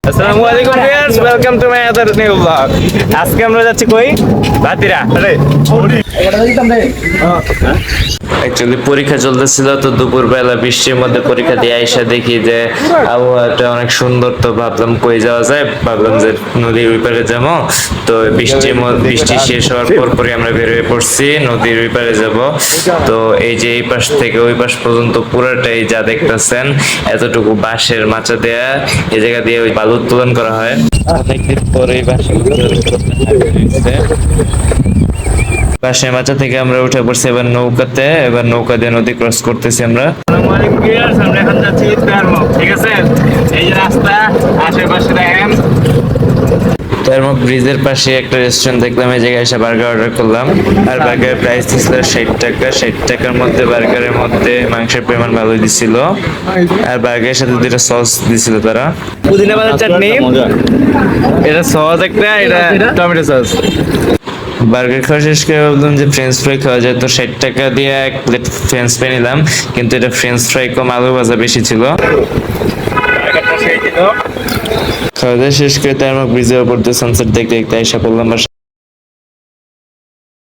আসসালামু আলাইকুম viewers, welcome to my other new blog. আজকে আমরা যাচ্ছি কই? বাতিরা। অ্যাকচুয়ালি পরীক্ষা চলতেছিল, তো দুপুরবেলা বৃষ্টির মধ্যে পরীক্ষা দিয়ে আইসা দেখি যে আবহাওয়াটা অনেক সুন্দর, তো ভাবলাম কই যাওয়া যায়, ভাবলাম যে নদীর ওই পারে যাবো। তো বৃষ্টি শেষ হওয়ার পরই আমরা বের হয়ে পড়ছি, নদীর ওই পারে যাব। তো এই যে এই পাশ থেকে ওই পাশ পর্যন্ত পুরাটাই যা দেখতেছেন, এতটুকু বাঁশের মাচা দেয়া, এই জায়গা দিয়ে ওই বালু উত্তোলন করা হয়। অনেকদিন পরে এই বাঁশের মাচা থেকে আমরা উঠে পড়ছি এবার নৌকাতে, এবার নৌকা দিয়ে নদী ক্রস করতেছি আমরা। আমরা এখন যাচ্ছি তেরমুখ, ঠিক আছে? এই যে রাস্তা, আশেপাশে দেখেন তেরমুখ ব্রিজের পাশে একটা রেস্টুরেন্ট দেখলাম, এই জায়গায় এসে বার্গার অর্ডার করলাম। আর বার্গারের প্রাইস ছিল 60 টাকা। 60 টাকার মধ্যে বার্গারের মধ্যে মাংসের পরিমাণ ভালোই দিছিল, আর বার্গারের সাথে দুইটা সস দিছিল তারা, পুদিনা পাতার চাটনি, এটা সস একটা, এটা টমেটো সস। বার্গার খাওয়া শেষ করে ভাবলাম যে ফ্রেঞ্চ ফ্রাই খাওয়া যায়, তো 60 টাকা দিয়ে এক প্লেট ফ্রেঞ্চ ফ্রাই নিলাম, কিন্তু এটা ফ্রেঞ্চ ফ্রাই কম, আলু ভাজা বেশি ছিল। খাওয়া দাওয়া শেষ করে তার ব্রিজের উপর দিয়ে সানসেট দেখতে দেখতে এসে পড়লাম।